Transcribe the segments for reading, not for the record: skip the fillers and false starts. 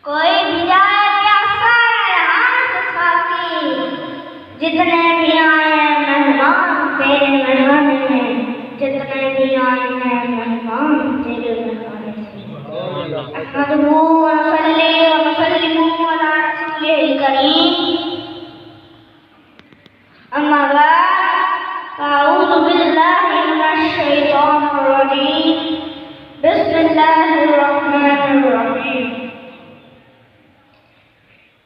کوئی بھی جائے پیاسا یہاں سے ساتھی، جتنے بھی آئے ہیں مہمان تیرے مہمانے ہیں، جتنے بھی آئے ہیں مہمان تیرے مہمانے ہیں۔ احمدہ و نصلی و نسلم علی رسولہ الکریم، اما بعد اعوذ باللہ من الشیطان الرجیم، بسم اللہ الرحمن الرحیم۔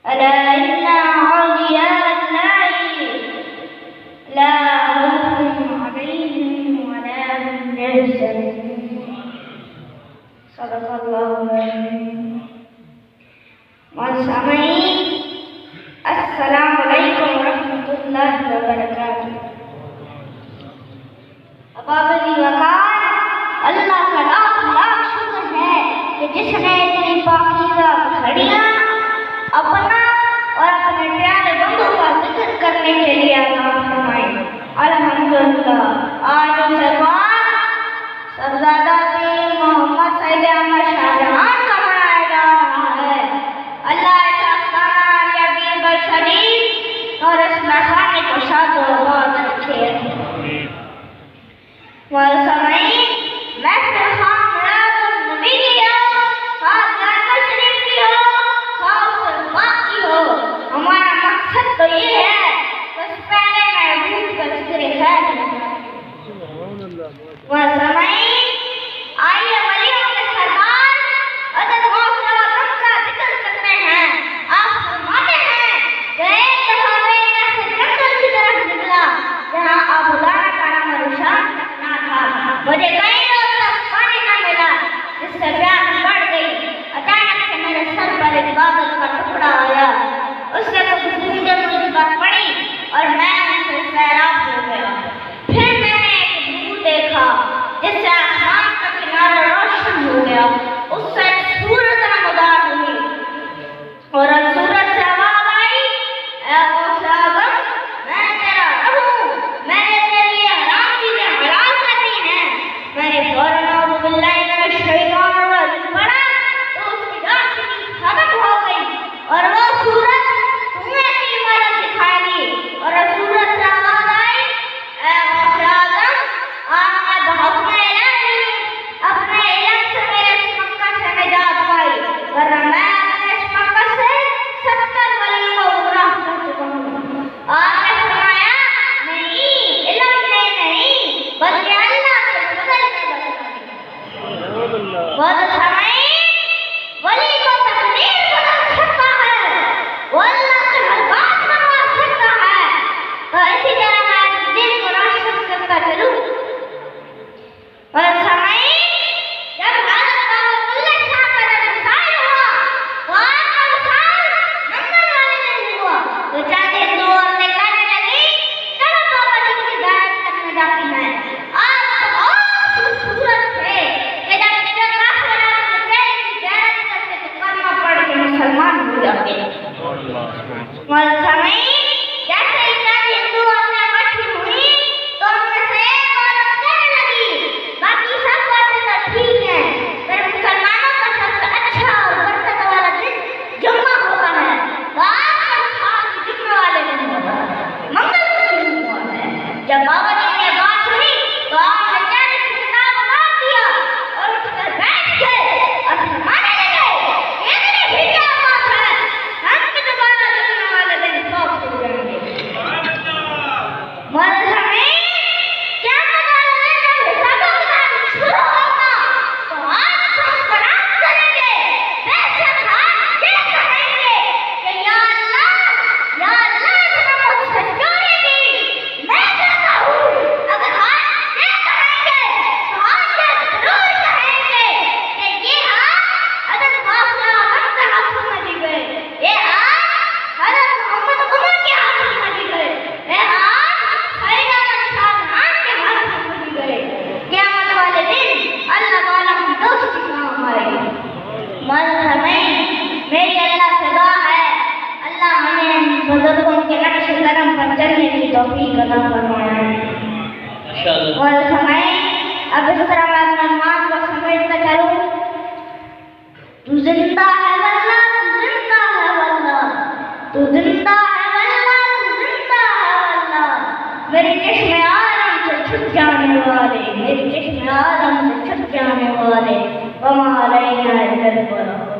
ألا إن أولياء الله لا خوف عليهم ولا هم يحزنون، صدق الله العظيم۔ والسامعين، السلام علیکم ورحمۃ اللہ وبرکاتہ۔ ابابی وقار، اللہ کا لاکھ لاکھ شکر ہے کہ جس نے اتنی پاکیزہ گھڑیاں اپنا اور اپنے پیارے بندوں کا ذکر کرنے کے لیے عطا فرمائی۔ الحمدللہ۔ آج سے بعد صاحبزادہ پیر محمد سید احمد شاہ جہان کا منایا جا رہا ہے۔ اللہ اس آستانہ عالیہ دین پر شریف اور اس مہمان کو شاد و آباد رکھے۔ والسامعین، محفل خان میلاد النبی کی ہو، خاص جانور شریف کی ہو، ہمارا مقصد تو یہ ہے بس پہلے محبوب کا ذکر خیر والسامعین، آئیے ولیوں کے سردار حضرت غوث اعظم کا ذکر کرتے ہیں۔ آپ فرماتے ہیں کہ ایک دفعہ میں ایسے جنگل کی طرف نکلا جہاں آبادانہ کا نام رشان نہ تھا۔ مجھے کئی روز تک پانی نہ ملا جس سے پیاس بڑھ گئی۔ اچانک سے میرے سر پر ایک بادل کا ٹکڑا آیا، اس سے کچھ بوندیں مجھ پر پڑی اور میں ان سے سیراب ہو گیا۔ پھر میں نے ایک نور دیکھا جس سے آسمان کا کنارہ روشن ہو گیا، اس سے سورج نمودار ہوئی اور سورج سے آواز آئی، اے غوث اعظم، میں تیرا رب ہوں، میں نے تیرے لیے حرام چیزیں حلال کر دی ہیں۔ میں نے فوراً اعوذ باللہ من الشیطان الرجیم پڑھا تو اس کی روشنی ختم ہو گئی اور وہ سورج اور سورج سے آواز آئی، اے غوث اعظم، آج میں بحکم الہی اپنے علم سے میرے اس مکر سے نجات پائی، ورنہ میں اپنے اس مکر سے 70 ولیوں کو گمراہ کر چکا ہوں۔ آپ نے فرمایا، نہیں، علم میں نہیں بلکہ اللہ کے فضل میں بتائی۔ بہت سامعین، ولی کو تقدیر بدل سکتا ہے، وہ اللہ سے ہر بات منوا سکتا ہے۔ تو اسی طرح میں اپنے دل کو روشن کرتا چلوں۔ اور سامعین، جب حضرت بابا بلے شاہ کا جب وصال ہوا تو آپ کا وصال منگل والے دن ہوا، تو چند ہندو عورتیں کہنے لگی، چلو بابا جی کی زیارت کرنے جاتی ہیں۔ آپ بہت خوبصورت تھے کہ جب کافر آپ کے چہرے کی زیارت کرتے تو کلمہ پڑھ کے مسلمان ہو جاتے۔ والسامعین، جیسے ہی چند ہندو عورتیں اکٹھی ہوئی تو ان میں سے ایک عورت کہنے لگی، باقی سب باتیں تو ٹھیک ہیں، پر مسلمانوں کا سب سے اچھا اور برکت والا دن جمعہ ہوتا ہے، تو آج کا وصال جمعہ والے دن ہوتا ہے، منگل کو دن ہوا ہے۔ جب بابا جی نے بات سنی تو آپ نے چہرے سے کتاب اتار دیا اور اٹھ کر بیٹھ گئے اور فرمانے لگے، یہ بھی کیا بات ہے، ہم بھی دوبارہ جمعہ والے دن فوت ہو جائیں گے۔ والسامعین، کیا والے دن جب حساب و کتاب شروع ہوگا تو آج ہم قرآن کریں گے، بے شک آج یہ کہیں گے کہ یا اللہ اس نے مجھ سے چوری کی، میں کہتا ہوں اگر آج یہ کہیں گے تو آج یہ ضرور کہیں گے کہ یہ آج حضرت غوث اعظم کے ہاتھوں میں دی گئے، یہ آج حضرت محمد عمر کے ہاتھوں میں دی گئے، یہ آج سید احمد شاہ جہان کے ہاتھوں میں دی گئے۔ قیامت والے دن اللہ تعالیٰ کی دوستی کا ہمارے والسامعین، میری اللہ سے دعا ہے اللہ ہمیں بزرگوں کے نقش قدم پر چلنے کی توفیق عطا فرمائے۔ والسامعین، اب اس طرح میں اپنے عنوان کو سمجھتا چلوں، تو زندہ ہے واللہ تو زندہ ہے واللہ، تو زندہ ہے واللہ، میرے چشم عالم سے چھپ جانے والے، میرے چشم عالم سے چھپ جانے والے، وما علینا الا البلاغ۔